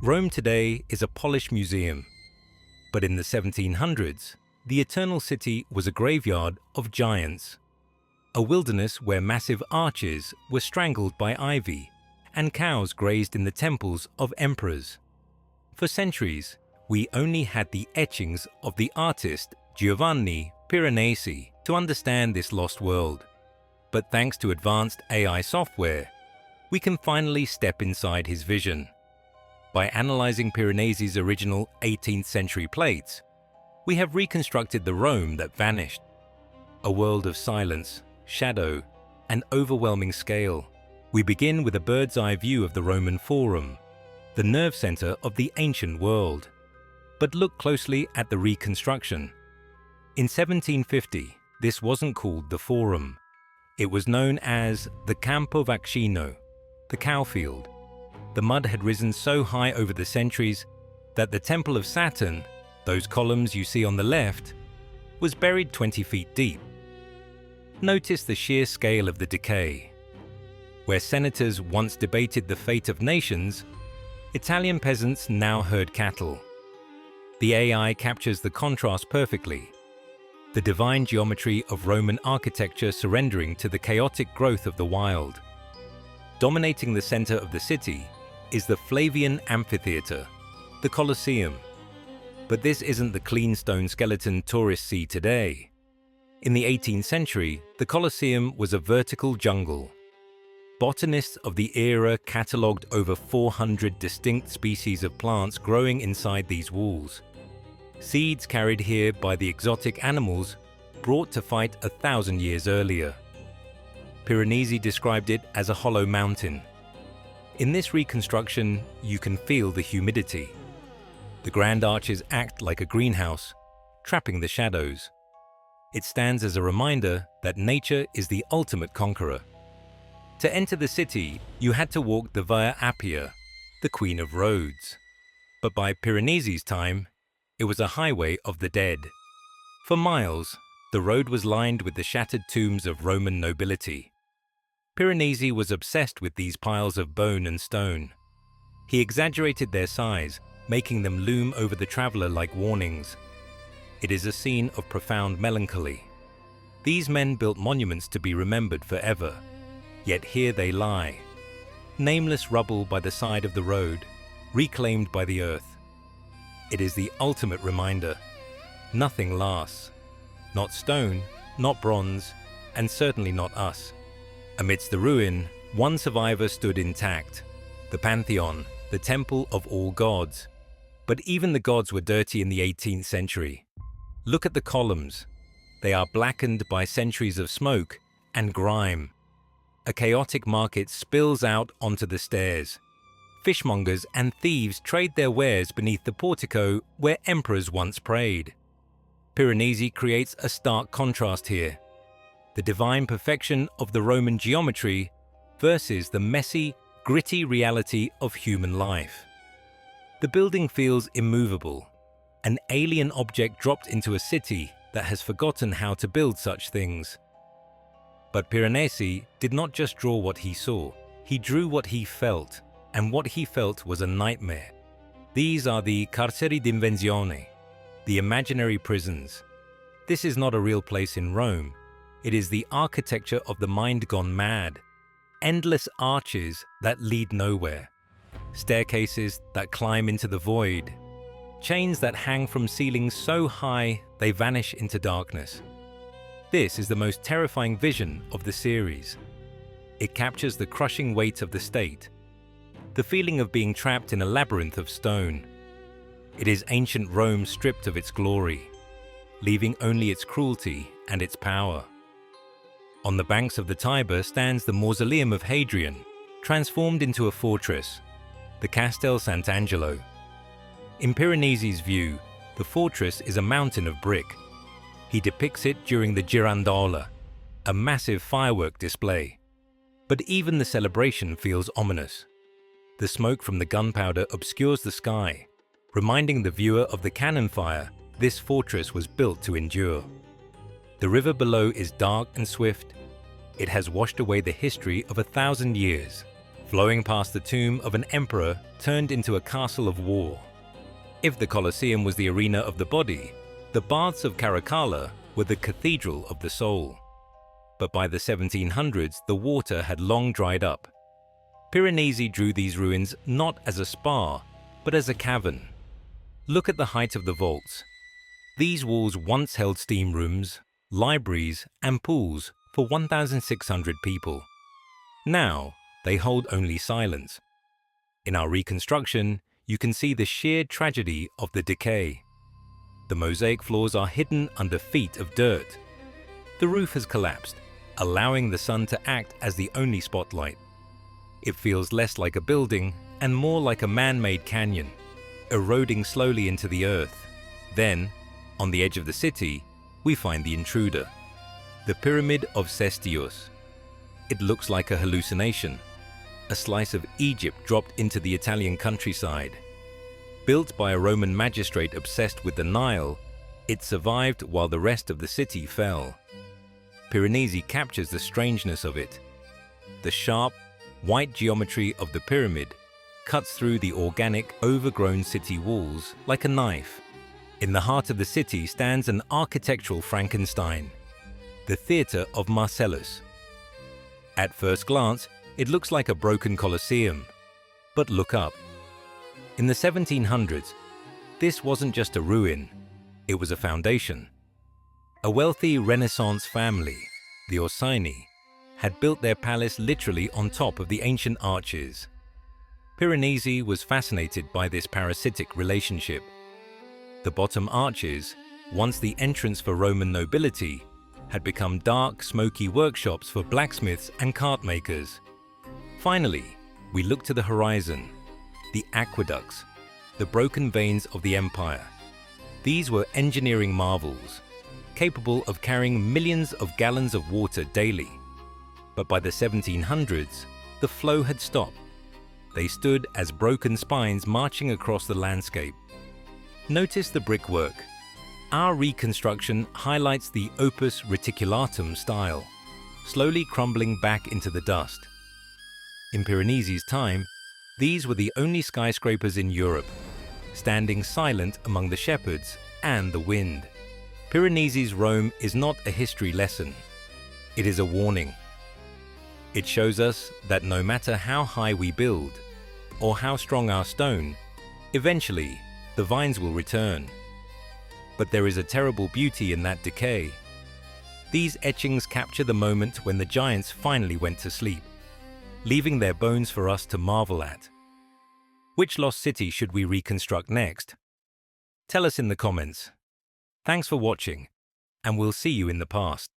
Rome today is a polished museum, but in the 1700s, the Eternal City was a graveyard of giants, a wilderness where massive arches were strangled by ivy and cows grazed in the temples of emperors. For centuries, we only had the etchings of the artist Giovanni Piranesi to understand this lost world. But thanks to advanced AI software, we can finally step inside his vision. By analyzing Piranesi's original 18th century plates, we have reconstructed the Rome that vanished. A world of silence, shadow, and overwhelming scale. We begin with a bird's eye view of the Roman Forum, the nerve center of the ancient world. But look closely at the Reconstruction. In 1750, this wasn't called the Forum. It was known as the Campo Vaccino, the cow field. The mud had risen so high over the centuries that the Temple of Saturn, those columns you see on the left, was buried 20 feet deep. Notice the sheer scale of the decay. Where senators once debated the fate of nations, Italian peasants now herd cattle. The AI captures the contrast perfectly. The divine geometry of Roman architecture surrendering to the chaotic growth of the wild. Dominating the center of the city is the Flavian Amphitheater, the Colosseum. But this isn't the clean stone skeleton tourists see today. In the 18th century, the Colosseum was a vertical jungle. Botanists of the era catalogued over 400 distinct species of plants growing inside these walls. Seeds carried here by the exotic animals brought to fight 1,000 years earlier. Piranesi described it as a hollow mountain. In this reconstruction, you can feel the humidity. The grand arches act like a greenhouse, trapping the shadows. It stands as a reminder that nature is the ultimate conqueror. To enter the city, you had to walk the Via Appia, the Queen of Roads. But by Piranesi's time, it was a highway of the dead. For miles, the road was lined with the shattered tombs of Roman nobility. Piranesi was obsessed with these piles of bone and stone. He exaggerated their size, making them loom over the traveler like warnings. It is a scene of profound melancholy. These men built monuments to be remembered forever, yet here they lie, nameless rubble by the side of the road, reclaimed by the earth. It is the ultimate reminder. Nothing lasts. Not stone, not bronze, and certainly not us. Amidst the ruin, one survivor stood intact. The Pantheon, the temple of all gods. But even the gods were dirty in the 18th century. Look at the columns. They are blackened by centuries of smoke and grime. A chaotic market spills out onto the stairs. Fishmongers and thieves trade their wares beneath the portico where emperors once prayed. Piranesi creates a stark contrast here. The divine perfection of the Roman geometry versus the messy, gritty reality of human life. The building feels immovable, an alien object dropped into a city that has forgotten how to build such things. But Piranesi did not just draw what he saw, he drew what he felt, and what he felt was a nightmare. These are the carceri d'invenzione, the imaginary prisons. This is not a real place in Rome. It is the architecture of the mind gone mad. Endless arches that lead nowhere. Staircases that climb into the void. Chains that hang from ceilings so high they vanish into darkness. This is the most terrifying vision of the series. It captures the crushing weight of the state, the feeling of being trapped in a labyrinth of stone. It is ancient Rome stripped of its glory, leaving only its cruelty and its power. On the banks of the Tiber stands the Mausoleum of Hadrian, transformed into a fortress, the Castel Sant'Angelo. In Piranesi's view, the fortress is a mountain of brick. He depicts it during the Girandola, a massive firework display. But even the celebration feels ominous. The smoke from the gunpowder obscures the sky, reminding the viewer of the cannon fire this fortress was built to endure. The river below is dark and swift. It has washed away the history of 1,000 years, flowing past the tomb of an emperor turned into a castle of war. If the Colosseum was the arena of the body, the baths of Caracalla were the cathedral of the soul. But by the 1700s, the water had long dried up. Piranesi drew these ruins not as a spa, but as a cavern. Look at the height of the vaults. These walls once held steam rooms, libraries, and pools for 1,600 people. Now, they hold only silence. In our reconstruction, you can see the sheer tragedy of the decay. The mosaic floors are hidden under feet of dirt. The roof has collapsed, allowing the sun to act as the only spotlight. It feels less like a building and more like a man-made canyon, eroding slowly into the earth. Then, on the edge of the city, we find the intruder, the Pyramid of Cestius. It looks like a hallucination, a slice of Egypt dropped into the Italian countryside. Built by a Roman magistrate obsessed with the Nile, it survived while the rest of the city fell. Piranesi captures the strangeness of it. The sharp, white geometry of the pyramid cuts through the organic, overgrown city walls like a knife. In the heart of the city stands an architectural Frankenstein, the Theatre of Marcellus. At first glance, it looks like a broken Colosseum. But look up. In the 1700s, this wasn't just a ruin, it was a foundation. A wealthy Renaissance family, the Orsini, had built their palace literally on top of the ancient arches. Piranesi was fascinated by this parasitic relationship. The bottom arches, once the entrance for Roman nobility, had become dark, smoky workshops for blacksmiths and cart makers. Finally, we look to the horizon, the aqueducts, the broken veins of the empire. These were engineering marvels, capable of carrying millions of gallons of water daily. But by the 1700s, the flow had stopped. They stood as broken spines marching across the landscape. Notice the brickwork. Our reconstruction highlights the opus reticulatum style, slowly crumbling back into the dust. In Piranesi's time, these were the only skyscrapers in Europe, standing silent among the shepherds and the wind. Piranesi's Rome is not a history lesson. It is a warning. It shows us that no matter how high we build, or how strong our stone, eventually the vines will return. But there is a terrible beauty in that decay. These etchings capture the moment when the giants finally went to sleep, leaving their bones for us to marvel at. Which lost city should we reconstruct next? Tell us in the comments. Thanks for watching, and we'll see you in the past.